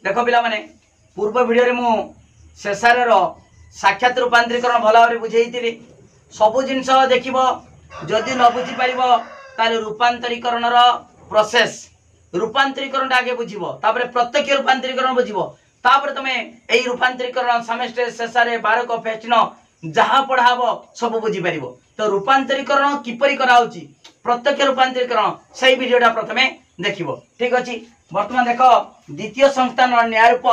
देख पिला माने पूर्व वीडियो रे मु शेषार साक्षात रूपांतरीकरण भल भाव बुझेई सबु जिनस देखिबो जदि न बुझी पारिबो ताले रूपांतरीकरण प्रोसेस रूपांतरीकरण आगे बुझिबो तापर प्रत्यक्ष रूपांतरीकरण बुझिबो तापर तमे एई रूपांतरीकरण सेमेस्टर शेषारे 12 को फेचन जहाँ पढ़ाबो सब बुझी पारिबो। तो रूपांतरीकरण किपरि कराउची प्रत्यक्ष रूपांतरीकरण सही वीडियोटा प्रथमे देखिबो। ठीक अछि वर्तमान देखो द्वितीय संस्थान न्याय रूप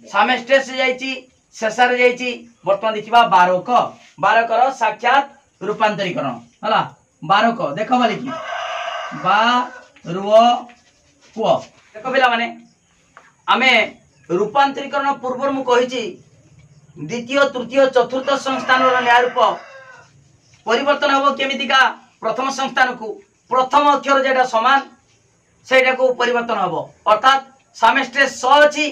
सेमेस्टर से जाईची शेषारे जाईची वर्तमान देखिबा 12 कर साक्षात रूपांतरीकरण हला 12 को देखो बोली कि देखो पिला माने आमे रूपांतरीकरण पूर्व मु कहिची द्वितीय तृतीय चतुर्थ संस्थान न्याय रूप परिवर्तन हो केमितिका प्रथम संस्थान को प्रथम अक्षर जेटा समान सेटा को परिवर्तन हो अर्थात सेमेस्टर 100 अछि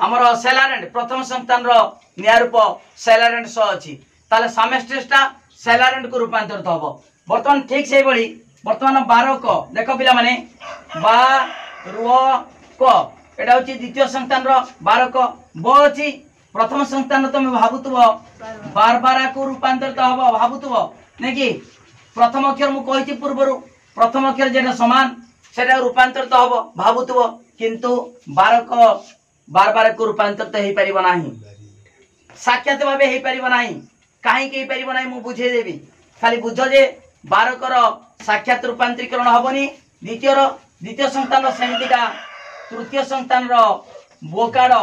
हमर सेलारेंट प्रथम संस्थान रो न्याय रूप सेलारेंट 100 अछि ताले सेमेस्टरटा सेलारेंट को रूपांतरित हो वर्तमान ठीक से बड़ी वर्तमान 12 को देखो पिला माने 12 को एटा होची द्वितीय संस्थान रो 12 को ब अछि प्रथम संस्थान तुम भाबुतबो 12 को रूपांतरित हो भाबुतबो नै कि प्रथम अक्षर मु कहिची पूर्वरु प्रथम अक्षर जेटा समान सेटा रूपांतरित हो भाबुतबो किंतु 12 को 12 को रूपांतरित हेई परिबो नाही साक्षात भाबे हेई परिबो नाही काहे के परिबो नाही मु बुझे देबी खाली बुझो जे 12 कर साक्षात रूपांतरीकरण हबनी द्वितीय संस्थान रो सेमितिका तृतीय संस्थान रो बोकाडो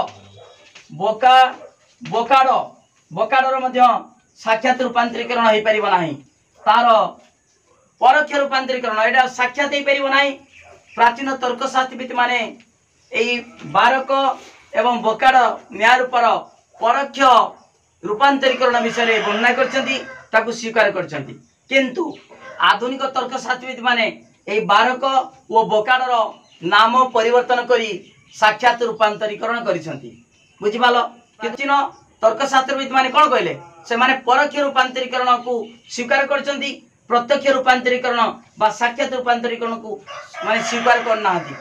रो मध्य साक्षात रूपांतरीकरण हेई परिबो नाही तार परोक्ष रूपांतरीकरण एटा साक्षात हेई परिबो नाही प्राचीन तर्कशास्त्रविद माने एई 12 को एवं बोकाडो न्याय रूपर परोक्ष रूपांतरीकरण विषय रे वर्णना करछंती ताकू स्वीकार करछंती किंतु आधुनिक तर्कशास्त्रविद माने एई 12 को ओ बोकाडो नाम परिवर्तन करी साक्षात रूपांतरीकरण करिसंती बुझि पालो किछिन तर्कशास्त्रविद माने कोन कहले से माने परोक्ष रूपांतरीकरण को स्वीकार करछंती प्रत्यक्ष रूपांतरीकरण बा साक्षात रूपांतरीकरण को माने स्वीकार करना हती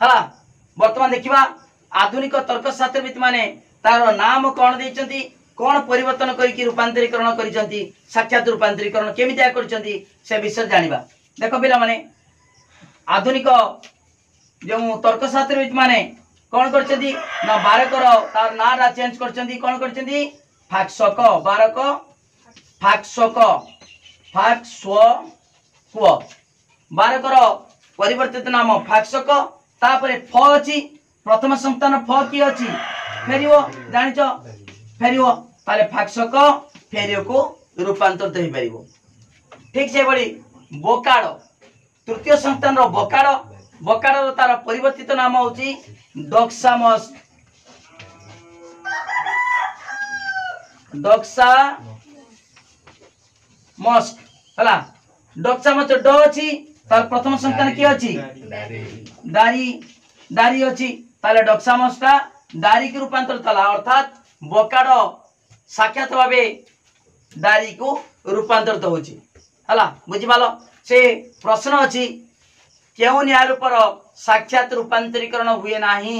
हला वर्तमान देखिबा आधुनिक तर्कशास्त्रविद माने तार नाम कोन दैछंती कोन परिवर्तन करी रूपांतरीकरण करिसंती साक्षात रूपांतरीकरण केमितिया करछंती से विषय जानिबा देखो पिला माने आधुनिक जो तर्कशास्त्रविद माने कोन करछंती ना 12 कर तार नारा चेंज करछंती कोन करछंती फाक्सक 12 को फाक्सक 12 कर परिवर्तित नाम फाक्सक तापरे फ अछि प्रथम संस्थान फ की अछि फेरियो जानिचो फेरियो ताले फाक्सक फेरियो को रूपांतरित हेई परिबो ठीक से बड़ी बोकाडो तृतीय संस्थान रो बोकाडो तार परिवर्तित नाम होची डॉक्सामस हला डॉक्सामस ड अछि तार प्रथम संस्थान की अछि दारी अछि ताले डॉक्सामस ता दारी के रूपांतरित हला अर्थात बोकाडो साक्षात भाबे दारी को रूपांतरित होची हला बुझि पालो से प्रश्न अछि केउ न्याय रूपर साक्षात रूपांतरीकरण हुए नाही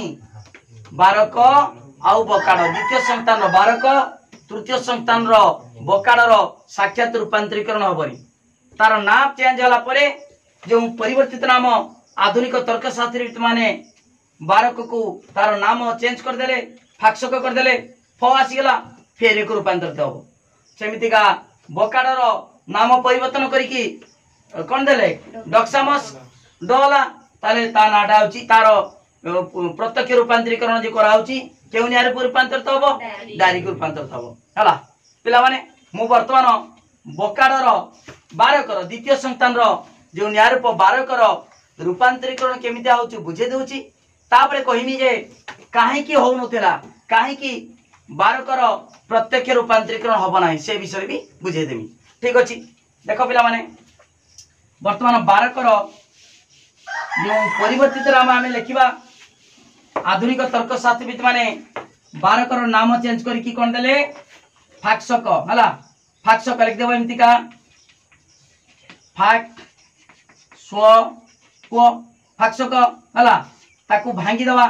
12 को आउ बोकाडो द्वितीय संस्थान रो 12 को तृतीय संस्थान रो बोकाडो रो साक्षात रूपांतरीकरण होबनी तार नाम चेंज होला परे जो परिवर्तित नाम आधुनिक तर्कशास्त्री माने 12 को तार नाम चेंज कर देले फाक्सक कर देले फ आसी गेला फेर एक रूपांतरित हो सेमितिका बोकाडो रो नाम परिवर्तन करिकी कोन देले डॉक्सामस डोला ताले ता नाटा होची तार प्रत्यक्ष रूपांतरीकरण जे करा होची केउ न्याय रूप रूपांतरित होबो दारी को रूपांतरित होबो हला पिला माने मु वर्तमान बोकाडो रो 12 कर द्वितीय संस्थान रो जो न्याय रूप 12 कर रूपांतरीकरण केमिति होची बुझे देउची तापरे कहिमी जे काहे की हो नथिला काहे की 12 कर प्रत्यक्ष रूपांतरीकरण होबो नाही से विषय भी बुझे देमी ठीक अछि देखो पिला माने वर्तमान 12 कर जो परिवर्तित नाम आमे लिखिबा आधुनिक तर्कशास्त्रविद माने 12 कर नाम चेंज करी की कोन देले फाक्सक हला फाक्सक लिख देबो एमति का फाक स्व को फाक्षक हला ताकू भांगी दवा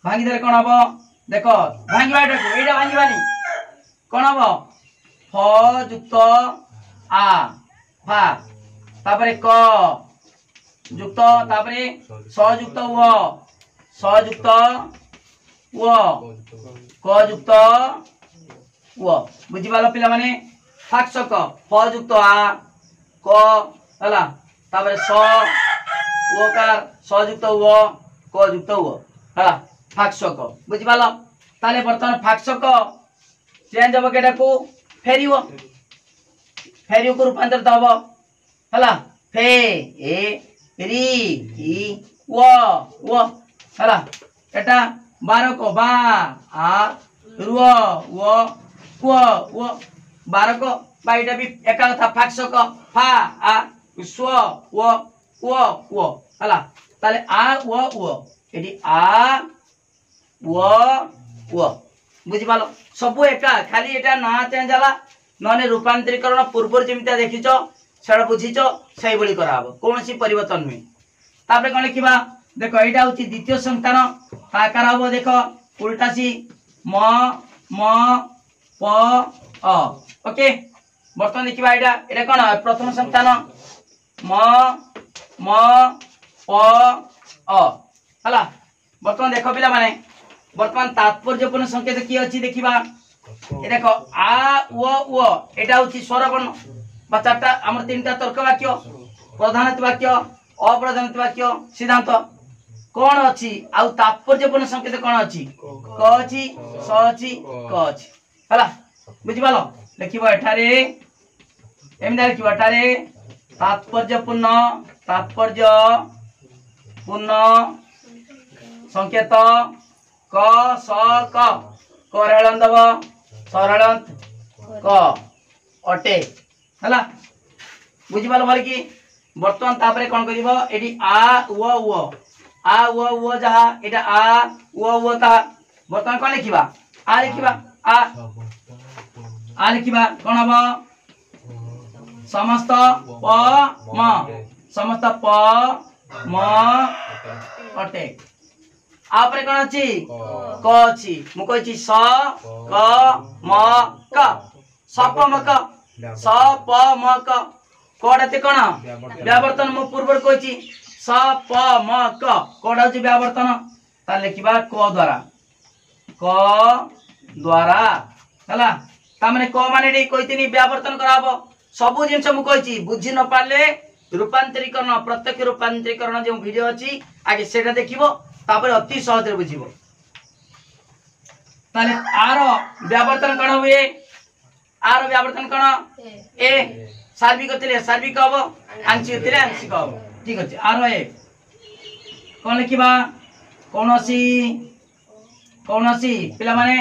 भांगी देले कोन हबो देखो भांगीबा एटा भांगीबानी कोन हबो फ युक्त आ फा तापरे क युक्त तापरे स युक्त व स युक्त व क युक्त व बुझी पालो पिला माने फाक्षक फ युक्त आ क हला तापरे स ओकार स युक्त व क युक्त व हला फाक्षक बुझी पालो ताले बर्तमान फाक्षक चेंज हो केटा को फेरियो फेरियो को रूपांतरित हबो हला फे ए री ई व हला एटा 12 को बा आ रुव व व 12 को बा एटा भी एका था फाक्षक फा आ स्व व हला ताले आ व एडी आ व बुझी पालो सब एका खाली एटा ना चेंज हला नने रूपांतरीकरण पूर्व जेमिता देखिचो सेडा बुझिचो सही बळी कराबो कोनोसी परिवर्तन नुई तापरे कोन लिखिबा देखो एटा होची द्वितीय संतान का कराबो देखो उल्टासी म प अ ओके बर्तमान देखिबा एटा कोन प्रथम संतान म प अ हला बर्तमान देखो पिला माने बर्तमान तात्पर्यपूर्ण संकेत की अछि देखिबा ए देखो आ व एटा होची स्वर वर्ण बा चारटा हमर तीनटा तर्क वाक्य प्रधानत वाक्य अप्रधानत वाक्य सिद्धांत कोन अछि आ तात्पर्यपूर्ण संकेत कोन अछि क अछि स अछि क अछि हला बुझि पालो लिखिबो एठारे एमिदा लिखिबो एठारे तात्पर्यपूर्ण संकेत क स क करळन दब सरळन क अटे हला बुझि पालो भल की वर्तमान तापरे कोन करिवो एडी आ व जहा एटा आ व ता वर्तमान कोन लिखिबा आ लिखिबा कोन हबो समस्त प म अटे आपरे कोन अछि क अछि मु कहै छी स क म क सपमक स प म क कोडते कोन व्यावर्तन मु पूर्व कहै छी स प म क कोड अछि व्यावर्तन ता लिखिबा क द्वारा हला ता माने क माने रे कहितनी व्यावर्तन कराबो सब जिंस मु कहै छी बुझी न पाले रूपांतरीकरण प्रत्यक्ष रूपांतरीकरण जो वीडियो अछि आगे सेटा देखिबो तापर अति सहज रे बुझिबो ताले आर व्यावर्तन कोन हुए आर व्यावर्तन कोन ए सार्विक तिले सार्विक हबो आंशिक तिले आंशिक हबो ठीक अछि आर ए कोन लिखिबा कोनोसी पिला माने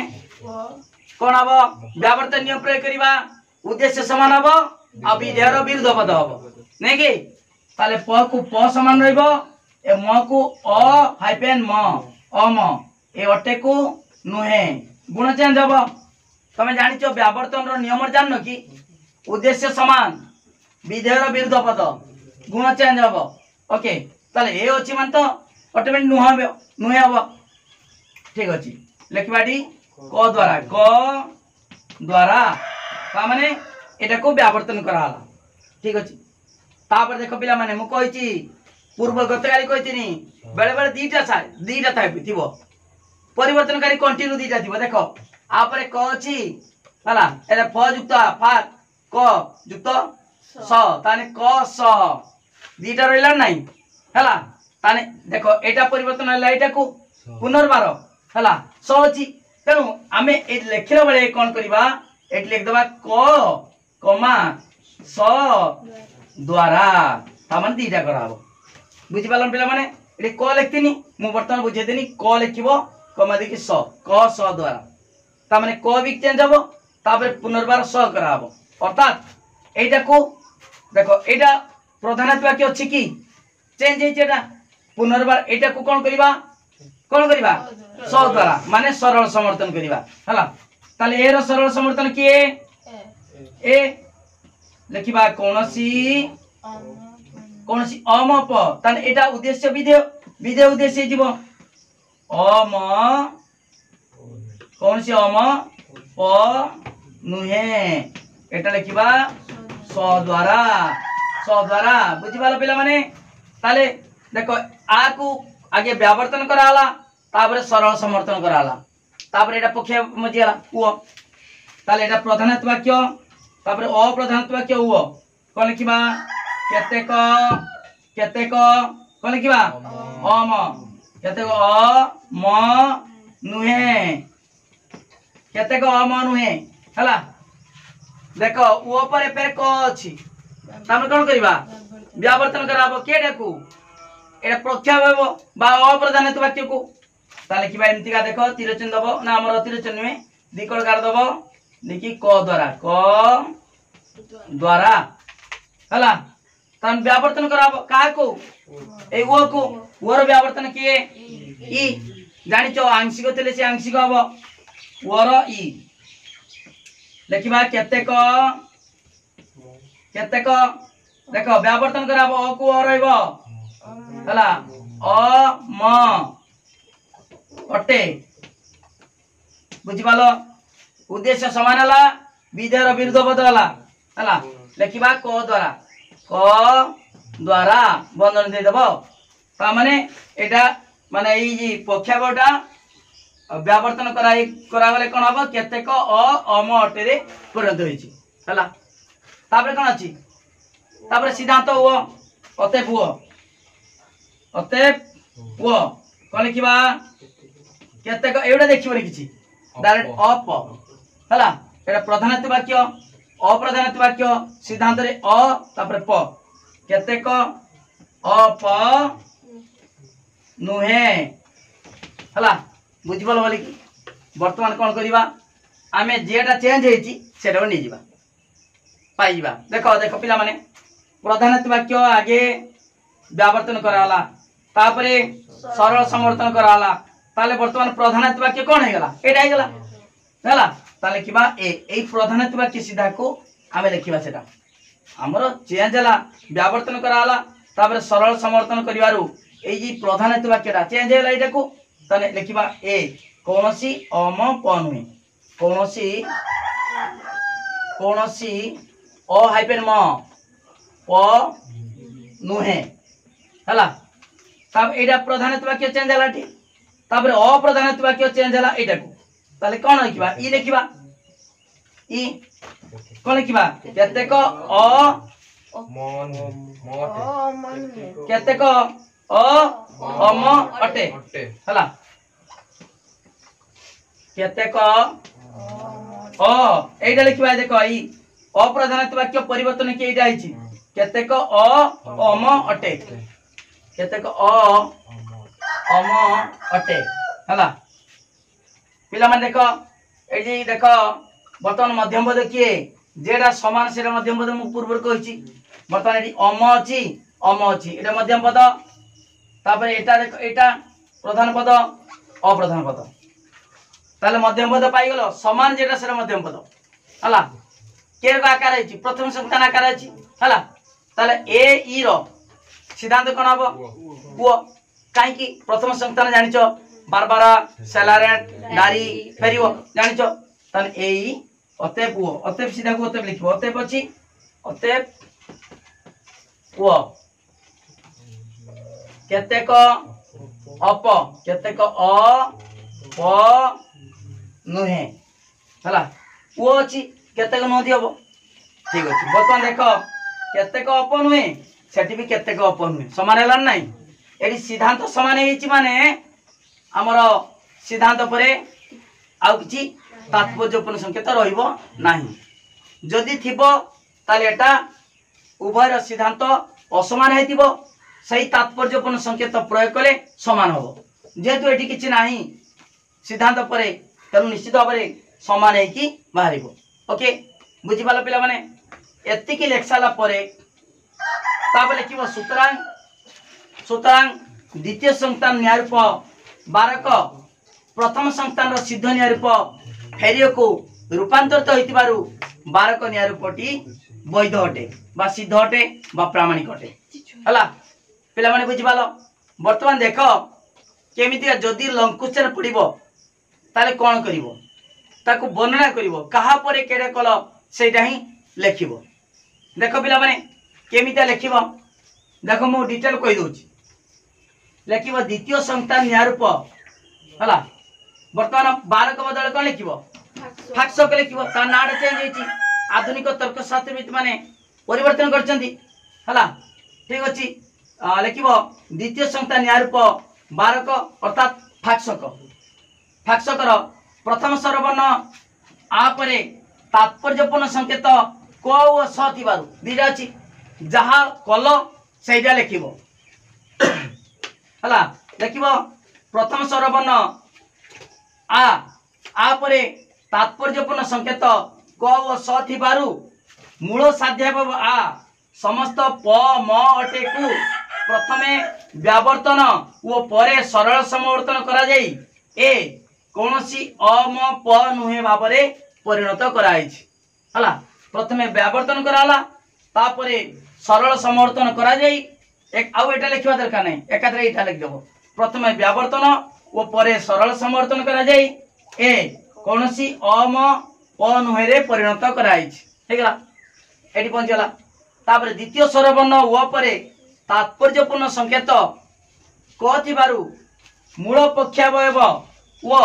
कोन हबो व्यावर्तन नियम प्रयोग करिबा उद्देश्य समान हबो आ विधेयर विरुद्ध पद हबो नै कि ताले प को प समान रहइबो ए म को अ हाइफेन म ए अटे को नुहे गुण चेंज हबो तमे जानिचो व्यावर्तन रो नियम जाननो कि उद्देश्य समान विधेयर विरुद्ध पद गुण चेंज हबो ओके ताले ए अछि मान तो ऑटोमेटिक नुहे हबो ठीक अछि लिखबाडी क द्वारा ता माने एटा को व्यावर्तन कराला ठीक अछि तापर देखो पिला माने मु कहि छी पूर्व गतकाली कहितिनी बेले बेले दीटा थाइबो परिवर्तनकारी कंटिन्यू दीटा थिबो देखो आपरे क अछि हला एले फ युक्त फा क युक्त स ताने क स दीटा रहला नाही हला ताने देखो एटा परिवर्तन हला एटा को पुनर्बार हला स अछि तेनु आमे ए लेखिला बेले कोन करिबा एट लिख देबा क कमा स द्वारा तामन दीटा कराबो बुझि पालन पिला माने एटी क लिखतिनी मु वर्तमान बुझे देनी क लिखिबो कमा देखि स क स द्वारा ता माने क भी चेंज हबो तापर पुनर्बार स कराबो अर्थात एटा को देखो एटा प्रधानत्व वाक्य अछि कि चेंज हे जेटा पुनर्बार एटा को कोन करिबा स द्वारा माने सरल समर्थन करिबा हला ताले ए रो सरल समर्थन किए ए लिखिबा कोनोसी कौन सी अम प तान एटा उद्देश्य विधेय विधेय उद्देश्य जीव अम कौन सी अम प नुहे एटा लिखिबा स द्वारा बुझी पाल पिला माने ताले देखो आ को आगे व्यावर्तन कराला तापर सरल समर्थन कराला तापर एटा पक्ष मजियाला उ ताले एटा प्रधानत्व वाक्य तापर अप्रधानत्व वाक्य उ कोन लिखिबा केतेक कोन लिखिबा अम केतेक अ म नुहे केतेक अम नुहे हला देखो उ पर पेर क अछि तामे कोन करबा व्यावर्तन कराबो केडा को एटा प्रख्या होबो बा अप्रधानत्व वाक्य को ताले लिखिबा एमति का देखो तीर चिन्ह दबो ना हमर तीर चिन्ह में विकल्पकार दबो देखि क द्वारा हला तन व्यावर्तन कराबो का को ए वो को ओर व्यावर्तन किए ई जानि छ आंशिक तेले से आंशिक हबो ओर ई लिखिबा केतेक देखो व्यावर्तन कराबो अ को और रहबो हला अ म अटे बुझि पालो उद्देश्य समान हला विधेयर विरुद्ध बदला हला लिखिबा क द्वारा बंधन दे देबो ता माने एटा माने ई जी पक्षागटा व्यावर्तन करा गले कोन हबो केतेक अम अटे रे परिणत होइछि हला तापर कोन अछि तापर सिद्धांत ओ अतएव कोन लिखिबा केतेक एउडा देखिबो किछि डायरेक्ट अप हला एटा प्रधानत्व वाक्य अप्रधानत्व वाक्य सिद्धांत रे अ तापर प केतेक अप नुहे हला बुझिबल बोली कि वर्तमान कोन करिबा आमे जेटा चेंज हेछि सेटा नै जिबा पाई जिबा देखो पिला माने प्रधानत्व वाक्य आगे व्यावर्तन कराला तापरे सरल समर्थन कराला ताले वर्तमान प्रधानत्व वाक्य कोन हे गला एटा हे गला हला ताले किबा ए प्रधानत्व वाक्य सीधा को आमे लिखिबा सेटा हमरो चेंज हला व्यावर्तन कराला तापर सरल समर्थन करिवारु ए जी प्रधानत्व वाक्यटा चेंज हला एटा को तने लिखिबा ए कोनोसी अम पनुए कोनोसी अ हाइफेन म प नुहे हला तब एटा प्रधानत्व वाक्य चेंज हला ठी तापर अप्रधानत्व वाक्य चेंज हला एटा को ताले कोन लिखिबा ई लिखिबा ई कोन लिखिबा केतेक अ केतेक अ अम अटे हला केतेक अ एटा लिखिबा देखो ई अप्रधानत्व वाक्य परिवर्तन के एटा आइछि केतेक अ अम अटे केतेक अ अम अटे हला पिला माने देखो ए जी देखो वर्तमान मध्यम पद किए जेडा समान सेटा मध्यम पद मु पूर्व कहिछि वर्तमान एटी अम अछि एटा मध्यम पद तापर एटा देखो एटा प्रधान पद अप्रधान पद ताले मध्यम पद पाई गेलो समान जेटा सेटा मध्यम पद हला के का आकार अछि प्रथम संतान आकार अछि हला ताले ए ई रो सिद्धांत कोन हबो ओ काई की प्रथम संतान जानिचो बारबारा सेलारेंट नारी फेरिवो जानिचो तन एई अतेप ओ अतेप सीधा को अतेप लिखिबो अतेप अछि अतेप ओ केतेक अप केतेक अ प नुहे हला ओ अछि केतेक नदी हबो ठीक अछि बर्तमान देखो केतेक अप नुहे सेठी भी केतेक अप नुहे समान हला नै एडी सिद्धांत समान हेछि माने हमर सिद्धांत परे आउ किछि तात्पर्यपूर्ण संकेत रहिबो नाही जदि थिबो ताले एटा उभयर सिद्धांत असमान हेतिबो सही तात्पर्यपूर्ण संकेत प्रयोग कले समान हो जेतु एठी किछि नाही सिद्धांत परे तनु निश्चित भाबरे समान है कि बाहरिबो ओके बुझि पालो पिला माने एत्ति कि लेखसाला परे ताबे लिखिबो सुतरां द्वितीय संतान न्यायरूप 12 को प्रथम संतान रो सिद्ध न्यायरूप फेरियो को रूपांतरित होइतिबारु 12 को न्यायरूपटी वैध अटे बा सिद्ध अटे बा प्रामाणिक अटे। हला पिला माने बुझी पालो वर्तमान देख केमितिका जदि लंकुचन पड़िबो ताले कोन करिवो ताकू वर्णना करिवो कहा परे केडे कल सेटा ही लेखिबो देखो पिला माने केमितिया लेखिबो देखो मु डिटेल कहि दोछि लेखिबो द्वितीय संस्थान न्यारूप हला वर्तमान 12 को बदल कोन लेखिबो फाक्सक लेखिबो ता नाड चेंज हेछि आधुनिक तर्कशास्त्रविद माने परिवर्तन करछन्ती हला ठीक अछि लेखिबो द्वितीय संस्थान न्यारूप 12 को अर्थात फाक्सक फाक्सकर प्रथम स्वरवर्ण आ परे तात्पर्यपूर्ण संकेत क ओ स थिबारु दिरा अछि जहा कल सेटा लेखिबो हला लेखिबो प्रथम स्वरवर्ण आ परे तात्पर्यपूर्ण संकेत क ओ स थिबारु मूल साध्याभाव आ समस्त प म अटे को प्रथमे व्यावर्तन ओ परे सरल समवर्तन करा जाई ए कोनोसी अम प नुहे भाबरे परिणत कराइछि हला प्रथमे व्यावर्तन कराला तापरे सरल समवर्तन करा जाई एक आउ एटा लिखवा दरकार नै एकाद्रे एटा लिख देबो प्रथमे व्यावर्तन ओ परे सरल समवर्तन करा जाई ए कोनोसी अम प नुहे रे परिणत कराइछि हेगला एटी पहुंचला तापरे द्वितीय स्वरवर्ण ओ परे तात्पर्यपूर्ण संकेत क थिबारु मूल पक्षावयव ओ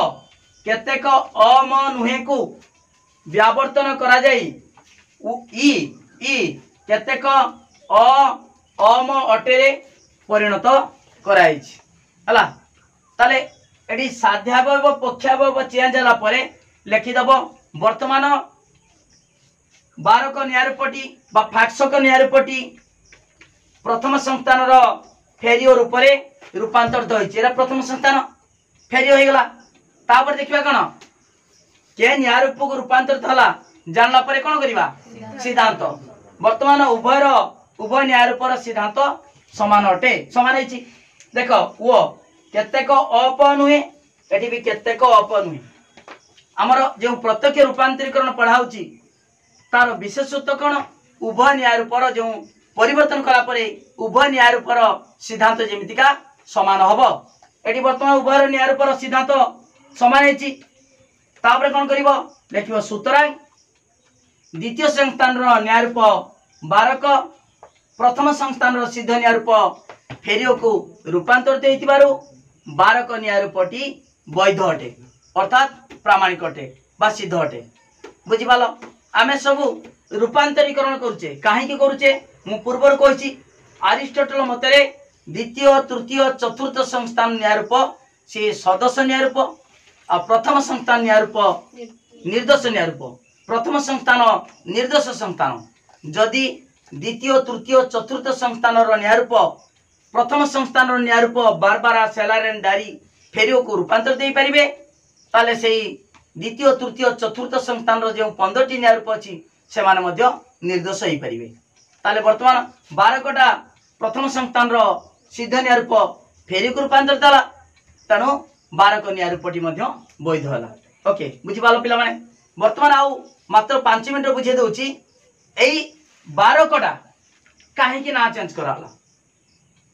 केतेक अम नुहे को व्यावर्तन करा जाई ई केतेक अम अटेरे परिणत कराइछि हला ताले एडी साध्यावयव पक्षावयव चेंज होला परे लिखि दबो वर्तमान 12 को न्यायपटी बा फाक्सक न्यायपटी प्रथम संस्थान रो फेरियो रूप रे रूपांतरित होइछि एरा प्रथम संस्थान फेरियो हे गला तापर देखिबा कोन के न्यायरूप को रूपांतरित होला जानला परे कोन करिबा सिद्धांत वर्तमान उभय न्यायरूप रो सिद्धांत समान अटे समान हेछि देखो वो केतेक अप नुहे एठी भी केतेक अप नुहे हमर जे प्रत्यक्ष रूपांतरीकरण पढाउची तार विशेषत्व कोन उभय न्यायरूप रो जे परिवर्तन कला परे उभय न्यायरूप रो सिद्धांत जेमितिका समान हबो एठी वर्तमान उभय न्यायरूप रो सिद्धांत समान हेछि तापर कोन करिवो लेखिवो सूत्रांग द्वितीय संस्थान रो न्यायरूप 12 को प्रथम संस्थान रो सिद्ध न्यायरूप फेरियो को रूपांतरित हेतिबारु 12 को न्यायरूपटी वैध अटे अर्थात प्रामाणिक अटे बा सिद्ध अटे बुझि पालो आमे सब रूपांतरीकरण करूचे काहे के करूचे मु पूर्वर कहिछि अरिस्टोटल मतरे द्वितीय तृतीय चतुर्थ संस्थान न्यायरूप से सदस्य न्यायरूप आ प्रथम संस्थान न्यायरूप निर्देश न्यायरूप प्रथम संस्थान निर्देश संस्थान जदि द्वितीय तृतीय चतुर्थ संस्थान रो न्यायरूप प्रथम संस्थान रो न्यायरूप बारबारा सेलारेन डारी फेरियो को रूपांतर दे परिबे ताले सेही द्वितीय तृतीय चतुर्थ संस्थान रो जे 15 टी न्यायरूप अछि से माने मध्य निर्देश होई परिबे ताले वर्तमान 12 कोटा प्रथम संस्थान रो सिद्ध न्यायरूप फेरियो को रूपांतर दला तनो 12 को न्यायरूपटी मध्य वैध होला ओके बुझि पालो पिला माने वर्तमान आउ मात्र 5 मिनिट बुझे दउची एई 12 कोटा काहे कि ना चेंज कराला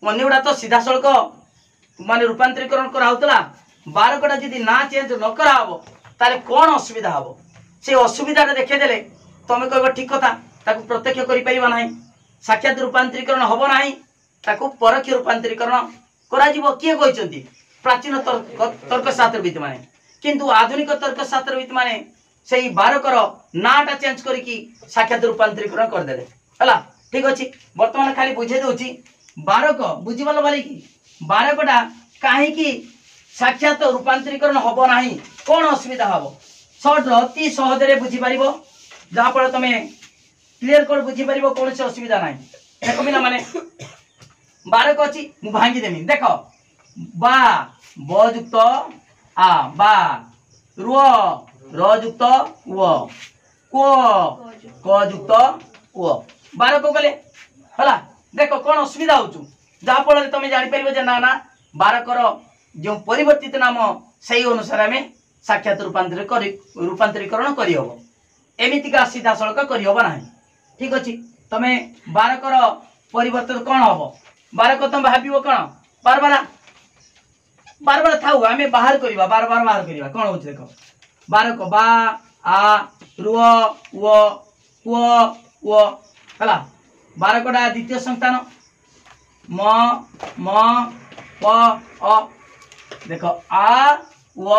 अन्यगुड़ा तो सीधा सड़क माने रूपांतरीकरण करा होतला 12 कोटा जदि ना चेंज न करा हबो ताले कोन असुविधा हबो से असुविधा देखे देले तमे कहबो ठीक कथा ताकू प्रत्यक्ष करि परिबा नाही साक्षात रूपांतरीकरण हबो नाही ताकू परोक्ष रूपांतरीकरण करा जिवो किए कहिसंती प्राचीन तर्कशास्त्रविद माने किंतु आधुनिक तर्कशास्त्रविद माने सेही 12 कर नाटा चेंज करिकी साक्षात रूपांतरीकरण कर देले हला ठीक अछि वर्तमान खाली बुझे दउची 12 को बुझिबल बाली की 12 कोटा काहे की साक्षात रूपांतरीकरण हबो नाही कोन असुविधा हबो शॉर्ट अति सहज रे बुझि परिबो जहा पर तमे क्लियर कर बुझि परिबो कोन से असुविधा नाही देखो बिना माने 12 को अछि मु भांगी देमी देखो बा ब युक्त आ बा रो र युक्त व को क युक्त व 12 को गले हला देखो कोन असुविधा होचु जहा फल तमे जानि परिबो जे ना ना 12 कर जो परिवर्तित नाम सही अनुसार हमें साक्षात रूपांतरीकरण करि हबो एमिति का सीधा सड़क करि हबो नाही ठीक अछि तमे 12 कर परिवर्तन कोन हबो बार को तुम भाविबो कौन बार बार बार बार थाउ आमे बाहर करिबा बार बार बाहर करिबा कोन होछ देखो बार को बा आ रुव व व हला बार कोडा द्वितीय संतान म प अ देखो आ व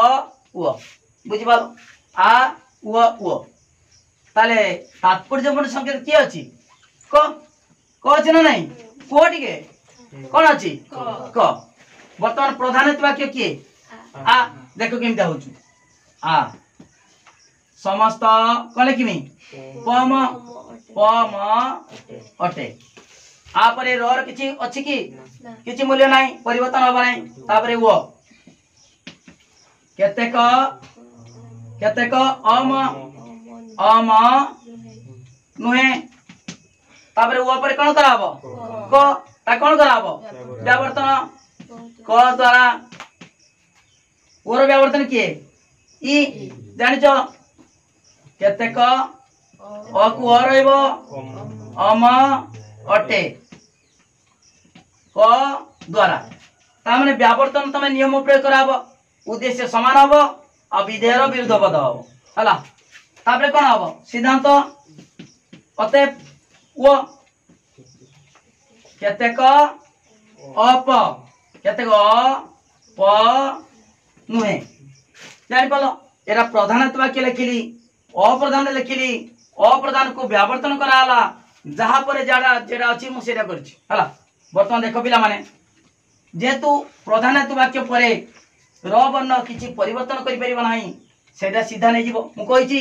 बुझि पालो आ व ताले तात्पर्यपूर्ण संकेत किए अछि क अछि ना नहीं को टिके कोन अछि क वर्तमान प्रधान वाक्य किए आ देखो केमिता होछु आ समस्त कले किमी पम अटे आ परे र किछि अछि कि किछि मूल्य नाही परिवर्तन होबा नाही तापरे वो केतेक अम नुहे तापरे वो पर कोन कराबो क ता कोन कराबो व्यावर्तन क द्वारा ओर व्यावर्तन किए ई जानिचो केतेक अ को रहइबो अम अटे क द्वारा ता माने व्यावर्तन तमे नियम प्रयोग कराबो उद्देश्य समान हबो आ विधेयर विरुद्ध पद हबो हला तापरे कोन हबो सिद्धांत अतएव वो केतेक अप केतेक प नुहे जानि पालो एरा प्रधान वाक्य लिखिली अप्रधान लिखिली अप्रधान को व्यावर्तन कराला जहा पर जेडा जेडा अछि मु सेटा करछि हला वर्तमान देखो पिला माने जेतु प्रधान वाक्य परे र वर्ण किछि परिवर्तन करि परिबो नाही सेटा सीधा नै जीवो मु कहिछि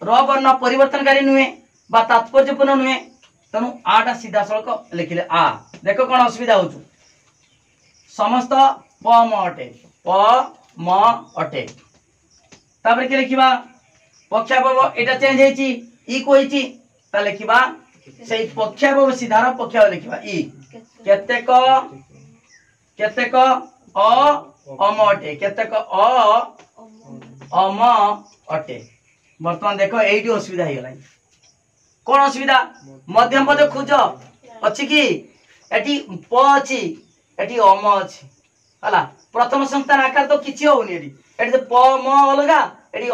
र वर्ण परिवर्तनकारी नुहे बा तात्पर्यपूर्ण नुहे तनु आटा सीधा सड़क लिखिले आ देखो कोन असुविधा होछु समस्त प म अटे तापर के लिखिबा पक्षाभव एटा चेंज हेची ई कोइची ता लिखिबा सेई पक्षाभव सीधार पक्षाव लिखिबा ई केतेक अ अम अटे केतेक अ अम अटे वर्तमान देखो एइटी असुविधा हे गलाई कोन असुविधा मध्यम पद खोज अछि कि एटी प अछि एटी अम अछि हला प्रथम संस्थान आकार तो किछि होउनी एटी तो प म अलगा एटी अ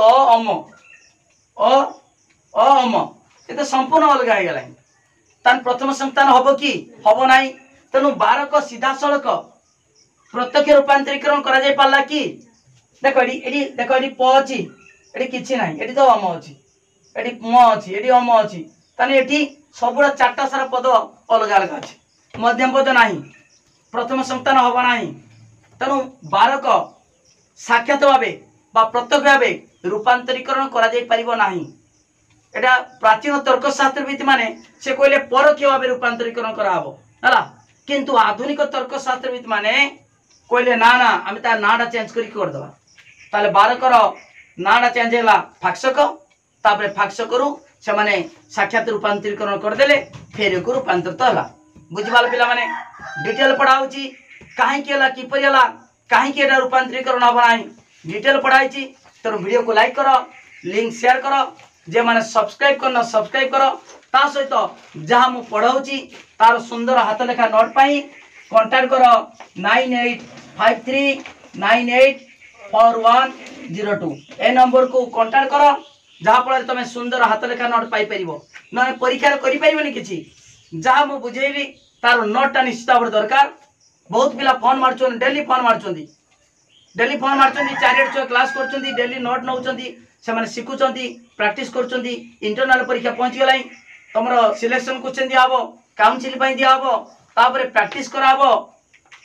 अम ए तो संपूर्ण अलगा हे गलाई तान प्रथम संस्थान हबो कि हबो नाही तनु 12 को सीधा सड़क प्रत्यक्ष रूपांतरीकरण करा जाय पाला कि देखो एटी प अछि एटी किछि नाही एटी तो अम अछि एटी म अछि एटी अम अछि ताने एटी सबुरा चारटा सारा पद अलग अलग अछि मध्यम पद नाही प्रथम संस्थान हबो नाही तनु 12 को साक्षात भाबे बा प्रत्यक्ष भाबे रूपांतरीकरण करा जाय परिबो नाही एटा प्राचीन तर्कशास्त्रविद माने से कहले परोक्ष भाबे रूपांतरीकरण करा हबो हला किंतु आधुनिक तर्कशास्त्रविद माने कहले ना ना आमे ता नाडा चेंज करी कर दबा ताले 12 कर नाडा चेंज होला फाक्षक तापरे फाक्षकरू से माने साक्षात रूपांतरीकरण कर देले फेर को रूपांतरित होला बुझिबाल पिला माने डिटेल पढाउची काहे केला कि परिला काहे के एटा रूपांतरीकरण हबो नाही डिटेल पढाइची तर वीडियो को लाइक करो लिंक शेयर करो जे माने सब्सक्राइब करना सब्सक्राइब करो ता सहित जहा मु पढाउची तार सुंदर हाथ लेखा नोट पाई कांटेक्ट करो 9853984102 ए नंबर को कांटेक्ट करो जहा फल तुम सुंदर हाथ लेखा नोट पाई परिबो न परीक्षा करि परिबोनी किछि जहा मु बुझेइली तार नोटटा निश्चित भाव दरकार बहुत पिला फोन मारछन डेली फोन मारछंदी चारिट क्लास करछंदी डेली नोट नउछंदी से माने सिखुछंदी प्रैक्टिस करछंदी इंटरनल परीक्षा पहुंच गलाई तमरो सिलेक्शन क्वेश्चन दिया हबो काउंसिल पई दिया हबो तापरे प्रैक्टिस कराबो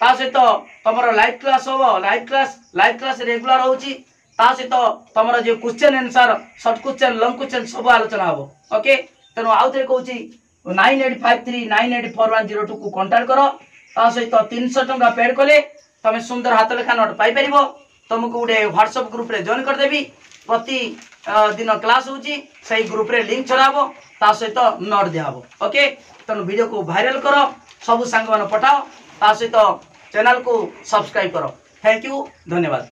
ता सहित तमरो लाइव क्लास हबो लाइव क्लास रेगुलर होउची ता सहित तमरो जे question answer short question long question सब आलोचना हबो ओके तनो आउथरे कहूची 9853984102 को कांटेक्ट करो ता सहित 300 टंका पेड कले तमे सुंदर हाथ लेखा नोट पाई परिबो तुमको गोटे व्हाट्सएप ग्रुप रे जॉइन कर देबी प्रति दिन क्लास होची सही ग्रुप रे लिंक छराबो ता सहित नोट दियाबो ओके तनो वीडियो को वायरल करो सब संग मन पठाओ ता सहित चैनल को सब्सक्राइब करो थैंक यू धन्यवाद।